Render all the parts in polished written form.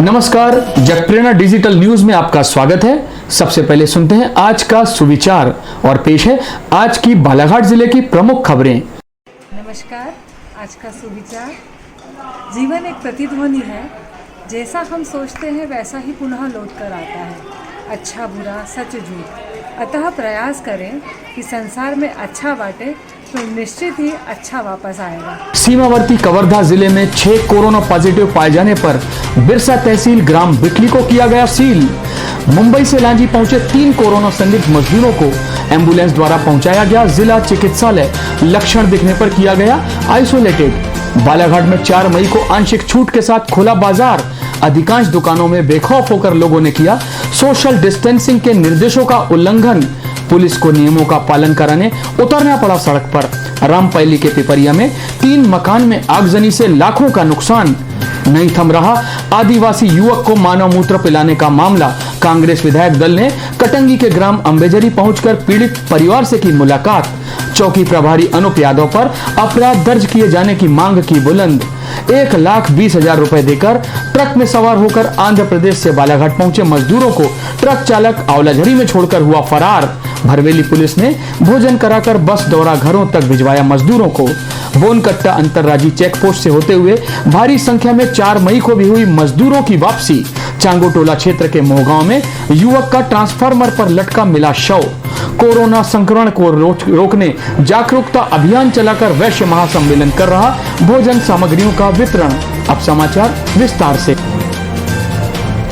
नमस्कार, जगप्रेरणा digital news में आपका स्वागत है। सबसे पहले सुनते हैं आज का सुविचार और पेश है आज की बालाघाट जिले की प्रमुख खबरें। नमस्कार, आज का सुविचार। जीवन एक प्रतिध्वनि है, जैसा हम सोचते हैं वैसा ही पुनः लौट कर आता है। अच्छा बुरा सच झूठ, अतः प्रयास करें कि संसार में अच्छा बांटे तो निश्चित ही अच्छा वापस आएगा। सीमावर्ती कवर्धा जिले में 6 कोरोना पॉजिटिव पाए जाने पर बिरसा तहसील ग्राम बिटली को किया गया सील। मुंबई से लांजी पहुंचे 3 कोरोना संदिग्ध मजदूरों को एम्बुलेंस द्वारा पहुंचाया गया जिला चिकित्सालय। लक्षण दिखने पर किया गया आइसोलेटेड। बालाघाट में 4 मई को आंशिक छूट के साथ खुला बाजार। अधिकांश दुकानों में बेखौफ होकर लोगों ने किया सोशल डिस्टेंसिंग के निर्देशों का उल्लंघन। पुलिस को नियमों का पालन कराने उतरना पड़ा सड़क पर। रामपैली के पिपरिया में 3 मकान में आगजनी से लाखों का नुकसान। नहीं थम रहा आदिवासी युवक को मानव मूत्र पिलाने का मामला। कांग्रेस विधायक दल ने कटंगी के ग्राम अंबेजरी पहुंचकर पीड़ित परिवार से की मुलाकात। चौकी प्रभारी अनुप यादव पर अपराध दर्ज किए जाने की मांग की बुलंद। 1,20,000 रुपए देकर ट्रक में सवार होकर आंध्र प्रदेश से बालाघाट पहुंचे मजदूरों को ट्रक चालक आंवलाझरी में छोड़कर हुआ फरार। भरवेली पुलिस ने भोजन कराकर बस द्वारा घरों तक भिजवाया मजदूरों को। बोनकट्टा अंतर्राज्यीय चेक पोस्ट से होते हुए भारी संख्या में 4 मई को भी हुई मजदूरों की वापसी। चांगोटोला क्षेत्र के मोहगांव में युवक का ट्रांसफार्मर पर लटका मिला शव। कोरोना संक्रमण को रोकने जागरूकता अभियान चलाकर वैश्य महासम्मेलन कर रहा भोजन सामग्रियों का वितरण। अब समाचार विस्तार से।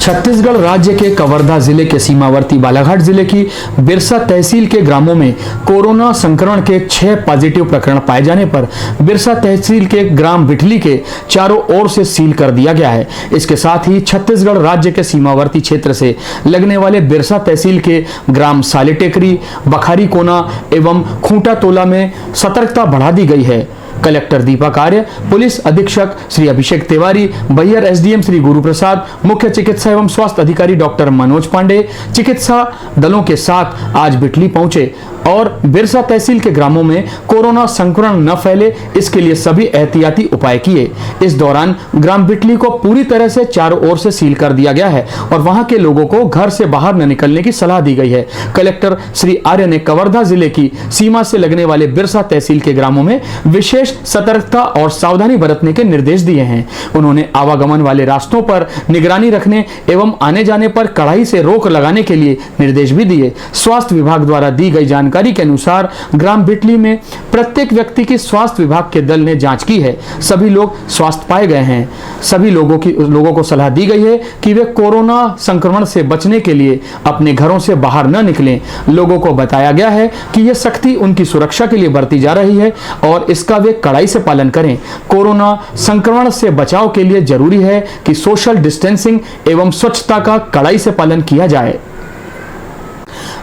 छत्तीसगढ़ राज्य के कवर्धा जिले के सीमावर्ती बालाघाट जिले की बिरसा तहसील के ग्रामों में कोरोना संक्रमण के 6 पॉजिटिव प्रकरण पाए जाने पर बिरसा तहसील के ग्राम बिटली के चारों ओर से सील कर दिया गया है। इसके साथ ही छत्तीसगढ़ राज्य के सीमावर्ती क्षेत्र से लगने वाले बिरसा तहसील के ग्राम सालेटेकरी, बखारी कोना एवं खूंटा तोला में सतर्कता बढ़ा दी गई है। कलेक्टर दीपक आर्य, पुलिस अधीक्षक श्री अभिषेक तिवारी, बैहर एसडीएम श्री गुरु प्रसाद, मुख्य चिकित्सा एवं स्वास्थ्य अधिकारी डॉक्टर मनोज पांडे चिकित्सा दलों के साथ आज बिटली पहुंचे और बिरसा तहसील के ग्रामों में कोरोना संक्रमण न फैले इसके लिए सभी एहतियाती उपाय किए। इस दौरान ग्राम बिटली को पूरी तरह से चारों ओर से सील कर दिया गया है और वहां के लोगों को घर से बाहर न निकलने की सलाह दी गई है। कलेक्टर श्री आर्य ने कवर्धा जिले की सीमा से लगने वाले बिरसा तहसील के ग्रामों में विशेष सतर्कता और सावधानी बरतने के निर्देश दिए हैं। उन्होंने आवागमन वाले रास्तों पर निगरानी रखने एवं आने जाने पर कड़ाई से रोक लगाने के लिए निर्देश भी दिए। स्वास्थ्य विभाग द्वारा दी गई जानकारी के अनुसार ग्राम बिटली में प्रत्येक व्यक्ति की स्वास्थ्य विभाग के दल ने जांच की है। सभी लोग स्वस्थ पाए गए हैं। सभी लोगों को सलाह दी गई है कि वे कोरोना संक्रमण से बचने के लिए अपने घरों से बाहर न निकलें। लोगों को बताया गया है कि यह सख्ती उनकी सुरक्षा के लिए बरती जा रही है और इसका वे कड़ाई से पालन करें। कोरोना संक्रमण से बचाव के लिए जरूरी है कि सोशल डिस्टेंसिंग एवं स्वच्छता का कड़ाई से पालन किया जाए।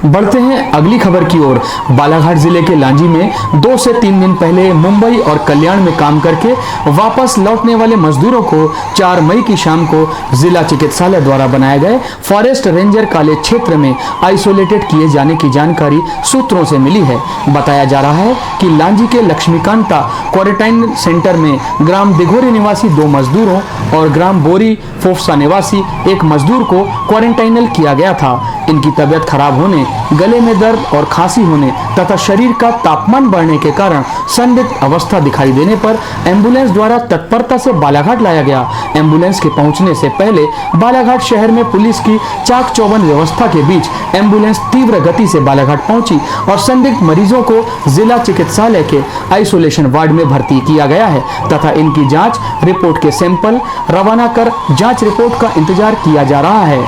बढ़ते हैं अगली खबर की ओर। बालाघाट जिले के लांजी में 2 से 3 दिन पहले मुंबई और कल्याण में काम करके वापस लौटने वाले मजदूरों को 4 मई की शाम को जिला चिकित्सालय द्वारा बनाए गए फॉरेस्ट रेंजर कॉलेज क्षेत्र में आइसोलेटेड किए जाने की जानकारी सूत्रों से मिली है। बताया जा रहा है कि लांजी के लक्ष्मीकांता क्वारंटाइन सेंटर में ग्राम दिघोरी निवासी 2 मजदूरों और ग्राम बोरी फोफसा निवासी 1 मजदूर को क्वारंटाइनल किया गया था। इनकी तबीयत खराब होने, गले में दर्द और खांसी होने तथा शरीर का तापमान बढ़ने के कारण संदिग्ध अवस्था दिखाई देने पर एम्बुलेंस द्वारा तत्परता से बालाघाट लाया गया। एम्बुलेंस के पहुंचने से पहले बालाघाट शहर में पुलिस की चाक चौबंद व्यवस्था के बीच एम्बुलेंस तीव्र गति से बालाघाट पहुंची और संदिग्ध मरीजों को जिला चिकित्सालय के आइसोलेशन वार्ड में भर्ती किया गया है तथा इनकी जांच रिपोर्ट के सैंपल रवाना कर जांच रिपोर्ट का इंतजार किया जा रहा है।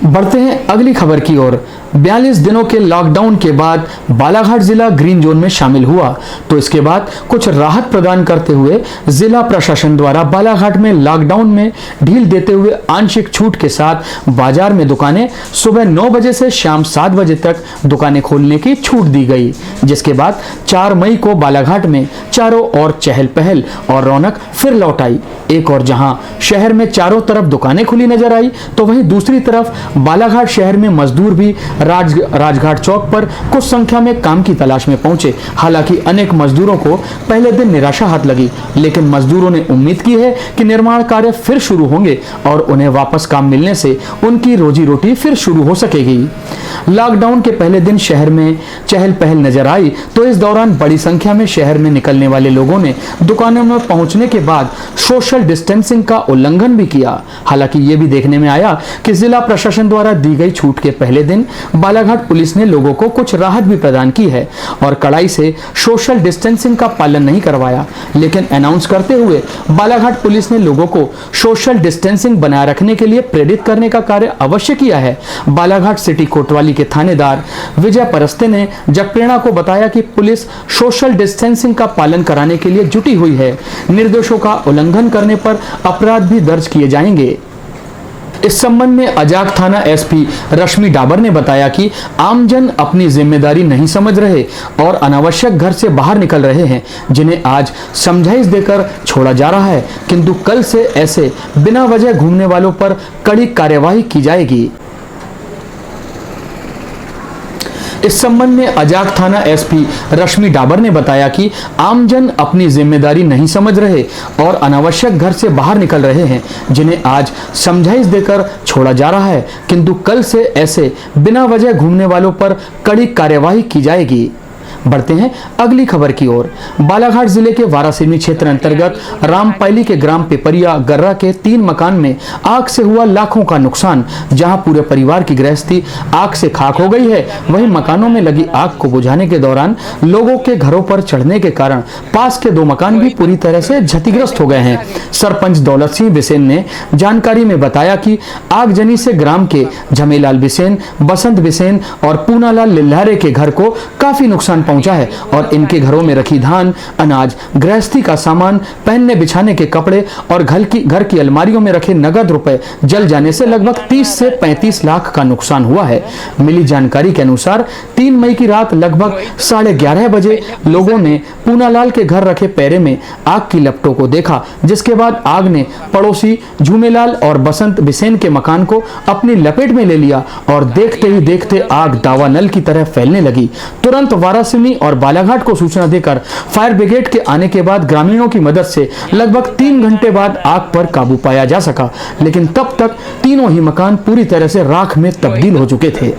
बढ़ते हैं अगली खबर की ओर। 42 दिनों के लॉकडाउन के बाद बालाघाट जिला ग्रीन जोन में शामिल हुआ, तो इसके बाद कुछ राहत प्रदान करते हुए जिला प्रशासन द्वारा बालाघाट में लॉकडाउन में ढील देते हुए आंशिक छूट के साथ बाजार में दुकानें सुबह 9 बजे से शाम 7 बजे तक दुकानें खोलने की छूट दी गई, जिसके बाद 4 मई को बालाघाट में चारों ओर चहल पहल और रौनक फिर लौट आई। एक और जहां शहर में चारों तरफ दुकानें खुली नजर आई, तो वहीं दूसरी तरफ बालाघाट शहर में मजदूर भी राजघाट चौक पर कुछ संख्या में काम की तलाश में पहुंचे। हालांकि अनेक मजदूरों को पहले दिन निराशा हाथ लगी, लेकिन मजदूरों ने उम्मीद की है कि निर्माण कार्य फिर शुरू होंगे और उन्हें वापस काम मिलने से उनकी रोजी रोटी फिर शुरू हो सकेगी। लॉकडाउन के पहले दिन शहर में चहल पहल नजर आई, तो इस दौरान बड़ी संख्या में शहर में निकलने वाले लोगों ने दुकानों में पहुंचने के बाद सोशल डिस्टेंसिंग का उल्लंघन भी किया। हालांकि ये भी देखने में आया कि जिला प्रशासन द्वारा दी गई छूट के पहले दिन बालाघाट पुलिस ने लोगों को कुछ राहत भी प्रदान की है और कड़ाई से सोशल डिस्टेंसिंग का पालन नहीं करवाया। लेकिन अनाउंस करते हुए बालाघाट पुलिस ने लोगों को सोशल डिस्टेंसिंग बनाए रखने के लिए प्रेरित करने का कार्य अवश्य किया है। बालाघाट सिटी कोतवाली के थानेदार विजय परस्ते ने जगप्रेरणा को बताया कि पुलिस सोशल डिस्टेंसिंग का पालन कराने के लिए जुटी हुई है। निर्देशों का उल्लंघन करने पर अपराध भी दर्ज किए जाएंगे। इस संबंध में अजाक थाना एसपी रश्मि डाबर ने बताया कि आमजन अपनी जिम्मेदारी नहीं समझ रहे और अनावश्यक घर से बाहर निकल रहे हैं, जिन्हें आज समझाइश देकर छोड़ा जा रहा है, किंतु कल से ऐसे बिना वजह घूमने वालों पर कड़ी कार्यवाही की जाएगी। इस संबंध में अजाक थाना एसपी रश्मि डाबर ने बताया कि आमजन अपनी जिम्मेदारी नहीं समझ रहे और अनावश्यक घर से बाहर निकल रहे हैं, जिन्हें आज समझाइश देकर छोड़ा जा रहा है, किंतु कल से ऐसे बिना वजह घूमने वालों पर कड़ी कार्यवाही की जाएगी। बढ़ते हैं अगली खबर की ओर। बालाघाट जिले के वारासिवनी क्षेत्र अंतर्गत रामपायली के ग्राम पिपरिया गर्रा के 3 मकान में आग से हुआ लाखों का नुकसान। जहां पूरे परिवार की गृहस्थी आग से खाक हो गई है, वहीं मकानों में लगी आग को बुझाने के दौरान लोगों के घरों पर चढ़ने के कारण पास के 2 मकान भी पूरी तरह से क्षतिग्रस्त हो गए हैं। सरपंच दौलत सिंह बिसेन ने जानकारी में बताया कि आगजनी से ग्राम के झमेलाल बिसेन, बसंत बिसेन और पूनालाल लिल्हारे के घर को काफी नुकसान पहुंचा है और इनके घरों में रखी धान, अनाज, गृहस्थी का सामान, पहनने बिछाने के कपड़े और घर की अलमारियों में रखे नगद रुपए जल जाने से लगभग 30 से 35 लाख का नुकसान हुआ है। मिली जानकारी के अनुसार 3 मई की रात लगभग 11:30 बजे लोगों ने पूनालाल के घर रखे पैरे में आग की लपटों को देखा, जिसके बाद आग ने पड़ोसी झूमेलाल और बसंत बिसेन के मकान को अपनी लपेट में ले लिया और देखते ही देखते आग दावानल की तरह फैलने लगी। तुरंत वारासिवनी और बालाघाट को सूचना देकर फायर ब्रिगेड के आने के बाद ग्रामीणों की मदद से लगभग 3 घंटे बाद आग पर काबू पाया जा सका, लेकिन तब तक तीनों ही मकान पूरी तरह से राख में तब्दील हो चुके थे।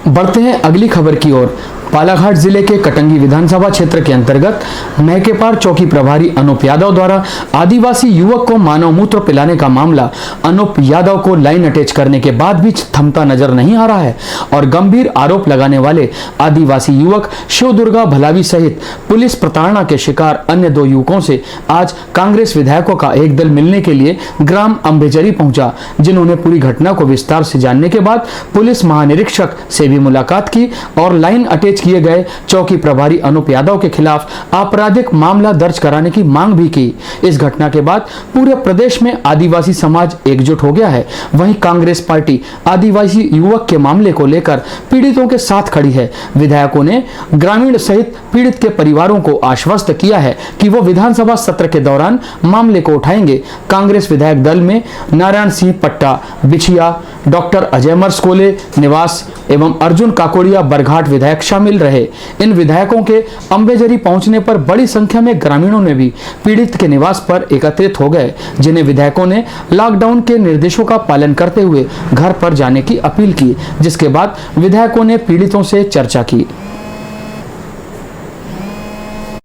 बढ़ते हैं अगली खबर की ओर। बालाघाट जिले के कटंगी विधानसभा क्षेत्र के अंतर्गत महकेपार चौकी प्रभारी अनूप यादव द्वारा आदिवासी युवक को मानव मूत्र पिलाने का मामला अनूप यादव को लाइन अटैच करने के बाद भी थमता नजर नहीं आ रहा है और गंभीर आरोप लगाने वाले आदिवासी युवक शिव दुर्गा भलावी सहित पुलिस प्रताड़ना के शिकार अन्य 2 युवकों से आज कांग्रेस विधायकों का एक दल मिलने के लिए ग्राम अंबेजरी पहुंचा, जिन्होंने पूरी घटना को विस्तार से जानने के बाद पुलिस महानिरीक्षक से भी मुलाकात की और लाइन अटैच किए गए चौकी प्रभारी अनूप यादव के खिलाफ आपराधिक मामला दर्ज कराने की मांग भी की। इस घटना के बाद पूरे प्रदेश में आदिवासी समाज एकजुट हो गया है। वहीं कांग्रेस पार्टी आदिवासी युवक के मामले को लेकर पीड़ितों के साथ खड़ी है। विधायकों ने ग्रामीण सहित पीड़ित के परिवारों को आश्वस्त किया है कि वो विधानसभा सत्र के दौरान मामले को उठाएंगे। कांग्रेस विधायक दल में नारायण सिंह पट्टा बिछिया, डॉक्टर अजय मर्सकोले निवास एवं अर्जुन काकोड़िया बरघाट विधायक शामिल रहे। इन विधायकों के अंबेजरी पहुंचने पर बड़ी संख्या में ग्रामीणों ने भी पीड़ित के निवास पर एकत्रित हो गए, जिन्हें विधायकों ने लॉकडाउन के निर्देशों का पालन करते हुए घर पर जाने की अपील की, जिसके बाद विधायकों ने पीड़ितों से चर्चा की।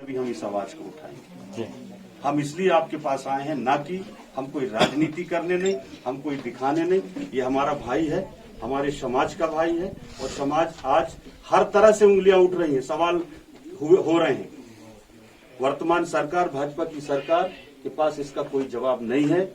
हम इस आवाज को उठाएंगे। हम इसलिए आपके पास आए हैं, ना कि हम कोई राजनीति करने नहीं, हम कोई दिखाने नहीं। ये हमारा भाई है, हमारे समाज का भाई है और समाज आज हर तरह से उंगलियां उठ रही हैं, सवाल हो रहे हैं। वर्तमान सरकार, भाजपा की सरकार के पास इसका कोई जवाब नहीं है।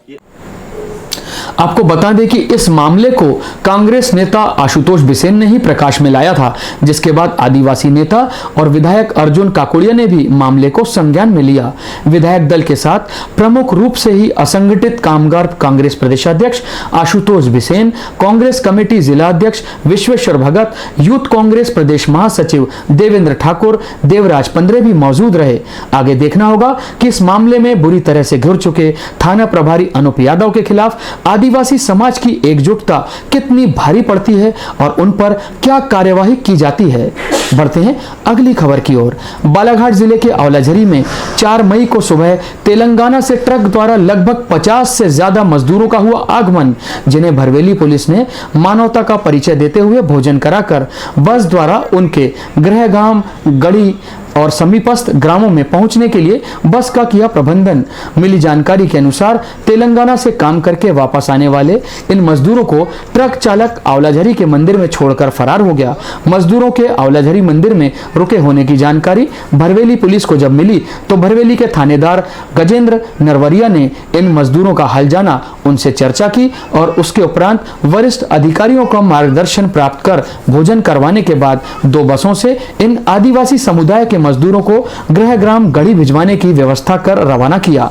आपको बता दें कि इस मामले को कांग्रेस नेता आशुतोष बिसेन ने ही प्रकाश में लाया था, जिसके बाद आदिवासी नेता और विधायक अर्जुन काकोड़िया ने भी मामले को संज्ञान में लिया। विधायक दल के साथ प्रमुख रूप से ही असंगठित कामगार कांग्रेस प्रदेशाध्यक्ष आशुतोष बिसेन, कांग्रेस कमेटी जिला अध्यक्ष विश्वेश्वर भगत, यूथ कांग्रेस प्रदेश महासचिव देवेंद्र ठाकुर, देवराज पंद्रे भी मौजूद रहे। आगे देखना होगा कि इस मामले में बुरी तरह से घिर चुके थाना प्रभारी अनूप यादव के खिलाफ आदिवासी समाज की एकजुटता कितनी भारी पड़ती है और उन पर क्या कार्यवाही की जाती है। बढ़ते हैं अगली खबर की ओर। बालाघाट जिले के औलाझरी में 4 मई को सुबह तेलंगाना से ट्रक द्वारा लगभग 50 से ज्यादा मजदूरों का हुआ आगमन, जिन्हें भरवेली पुलिस ने मानवता का परिचय देते हुए भोजन कराकर बस द्वारा उनके गृहगाम गढ़ी और समीपस्थ ग्रामों में पहुंचने के लिए बस का किया प्रबंधन। मिली जानकारी के अनुसार तेलंगाना से काम करके वापस आने वाले इन मजदूरों को ट्रक चालक औलाझरी के मंदिर में छोड़कर फरार हो गया। मजदूरों के औलाझरी मंदिर में रुके होने की जानकारी भरवेली पुलिस को जब मिली तो भरवेली के थानेदार गजेंद्र नरवरिया ने इन मजदूरों का हाल जाना, उनसे चर्चा की और उसके उपरांत वरिष्ठ अधिकारियों का मार्गदर्शन प्राप्त कर भोजन करवाने के बाद 2 बसों से इन आदिवासी समुदाय के मजदूरों को गृहग्राम गढ़ी भिजवाने की व्यवस्था कर रवाना किया।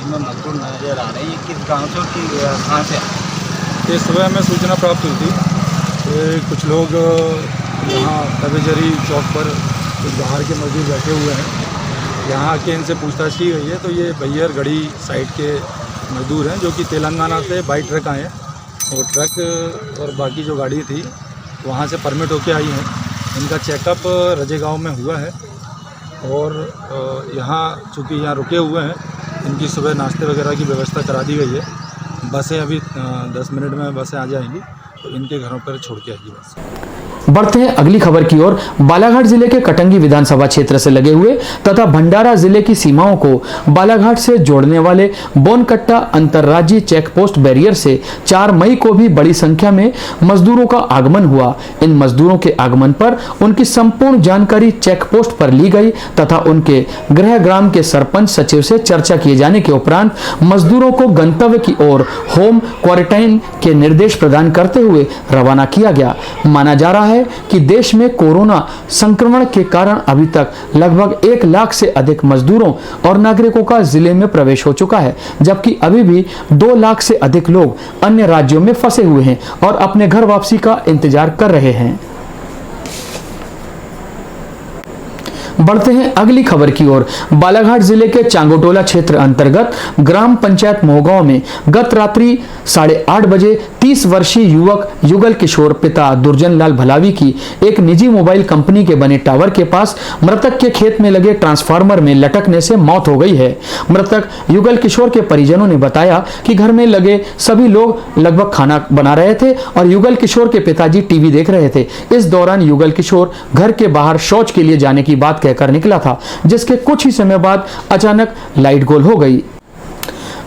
मजदूर नजर आ रहे हैं, किस गांव से कहां से? ये सुबह हमें सूचना प्राप्त हुई थी कि कुछ लोग यहाँ तवेजरी चौक पर कुछ बाहर के मजदूर बैठे हुए हैं। यहाँ के इनसे पूछताछ की गई है तो ये बैयर गढ़ी साइड के मजदूर हैं जो कि तेलंगाना से बाई ट्रक आए हैं और ट्रक और बाकी जो गाड़ी थी वहाँ से परमिट होके आई है। इनका चेकअप रजे गांव में हुआ है और यहाँ चूँकि यहाँ रुके हुए हैं, इनकी सुबह नाश्ते वगैरह की व्यवस्था करा दी गई है। बसें अभी 10 मिनट में बसें आ जाएंगी तो इनके घरों पर छोड़ के आएगी बस। बढ़ते हैं अगली खबर की ओर। बालाघाट जिले के कटंगी विधानसभा क्षेत्र से लगे हुए तथा भंडारा जिले की सीमाओं को बालाघाट से जोड़ने वाले बोनकट्टा अंतर्राज्यीय चेक पोस्ट बैरियर से 4 मई को भी बड़ी संख्या में मजदूरों का आगमन हुआ। इन मजदूरों के आगमन पर उनकी संपूर्ण जानकारी चेक पोस्ट पर ली गई तथा उनके गृह ग्राम के सरपंच सचिव से चर्चा किए जाने के उपरांत मजदूरों को गंतव्य की ओर होम क्वारंटाइन के निर्देश प्रदान करते हुए रवाना किया गया। माना जा रहा है कि देश में कोरोना संक्रमण के कारण अभी तक लगभग 1 लाख से अधिक मजदूरों और नागरिकों का जिले में प्रवेश हो चुका है, जबकि अभी भी 2 लाख से अधिक लोग अन्य राज्यों में फंसे हुए हैं और अपने घर वापसी का इंतजार कर रहे हैं। बढ़ते हैं अगली खबर की ओर। बालाघाट जिले के चांगोटोला क्षेत्र अंतर्गत ग्राम पंचायत मोहगांव में गत रात्रि 8:30 बजे 30 वर्षीय युवक युगल किशोर पिता दुर्जन लाल भलावी की एक निजी मोबाइल कंपनी के बने टावर के पास मृतक के खेत में लगे ट्रांसफार्मर में लटकने से मौत हो गई है। मृतक युगल किशोर के परिजनों ने बताया कि घर में लगे सभी लोग लगभग खाना बना रहे थे और युगल किशोर के पिताजी टीवी देख रहे थे। इस दौरान युगल किशोर घर के बाहर शौच के लिए जाने की बात कहकर निकला था, जिसके कुछ ही समय बाद अचानक लाइट गोल हो गई।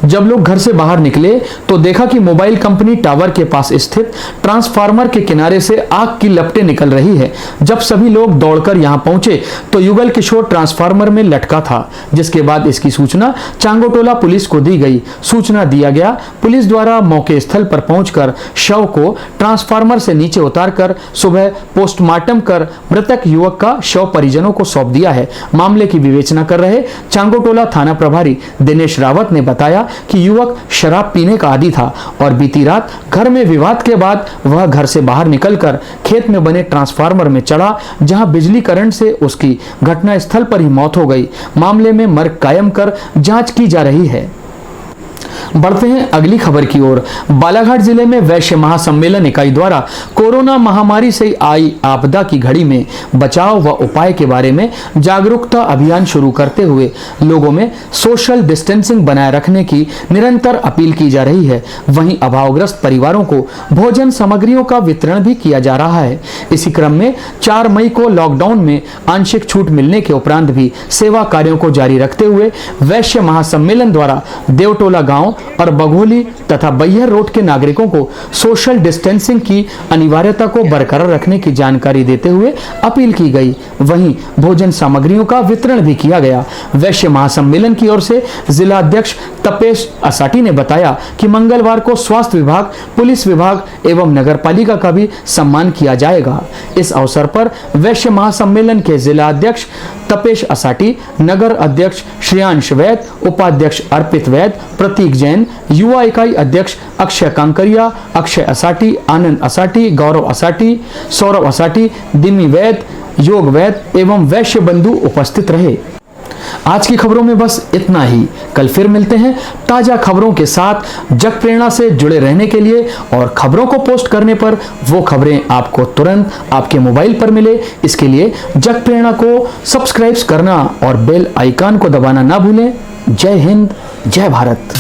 जब लोग घर से बाहर निकले तो देखा कि मोबाइल कंपनी टावर के पास स्थित ट्रांसफार्मर के किनारे से आग की लपटें निकल रही है। जब सभी लोग दौड़कर यहां पहुंचे तो युगल किशोर ट्रांसफार्मर में लटका था, जिसके बाद इसकी सूचना चांगोटोला पुलिस को दी गई। सूचना दिया गया, पुलिस द्वारा मौके स्थल पर पहुंचकर शव को ट्रांसफार्मर से नीचे उतारकर सुबह पोस्टमार्टम कर मृतक युवक का शव परिजनों को सौंप दिया है। मामले की विवेचना कर रहे चांगोटोला थाना प्रभारी दिनेश रावत ने बताया कि युवक शराब पीने का आदी था और बीती रात घर में विवाद के बाद वह घर से बाहर निकलकर खेत में बने ट्रांसफार्मर में चढ़ा, जहां बिजली करंट से उसकी घटना स्थल पर ही मौत हो गई। मामले में मर्ग कायम कर जांच की जा रही है। बढ़ते हैं अगली खबर की ओर। बालाघाट जिले में वैश्य महासम्मेलन इकाई द्वारा कोरोना महामारी से आई आपदा की घड़ी में बचाव व उपाय के बारे में जागरूकता अभियान शुरू करते हुए लोगों में सोशल डिस्टेंसिंग बनाए रखने की निरंतर अपील की जा रही है। वहीं अभावग्रस्त परिवारों को भोजन सामग्रियों का वितरण भी किया जा रहा है। इसी क्रम में 4 मई को लॉकडाउन में आंशिक छूट मिलने के उपरांत भी सेवा कार्यों को जारी रखते हुए वैश्य महासम्मेलन द्वारा देवटोला गांव और बघोली तथा बैहर रोड के नागरिकों को सोशल डिस्टेंसिंग की अनिवार्यता को बरकरार रखने की जानकारी देते हुए अपील की गई। वहीं भोजन सामग्रियों का वितरण भी किया गया। वैश्य महासम्मेलन की ओर से जिला अध्यक्ष तपेश असाटी ने बताया कि मंगलवार को स्वास्थ्य विभाग, पुलिस विभाग एवं नगर पालिका का भी सम्मान किया जाएगा। इस अवसर पर वैश्य महासम्मेलन के जिला अध्यक्ष तपेश असाटी, नगर अध्यक्ष श्रेयांश वैद, उपाध्यक्ष अर्पित वैद, प्रतीक जैन, युवा इकाई अध्यक्ष अक्षय कांकरिया, अक्षय असाटी, आनंद असाटी, गौरव असाटी, सौरभ असाटी, दिमी वैद, योग वैद एवं वैश्य बंधु उपस्थित रहे। आज की खबरों में बस इतना ही। कल फिर मिलते हैं ताजा खबरों के साथ। जग प्रेरणा से जुड़े रहने के लिए और खबरों को पोस्ट करने पर वो खबरें आपको तुरंत आपके मोबाइल पर मिले, इसके लिए जग प्रेरणा को सब्सक्राइब करना और बेल आइकन को दबाना ना भूलें। जय हिंद, जय भारत।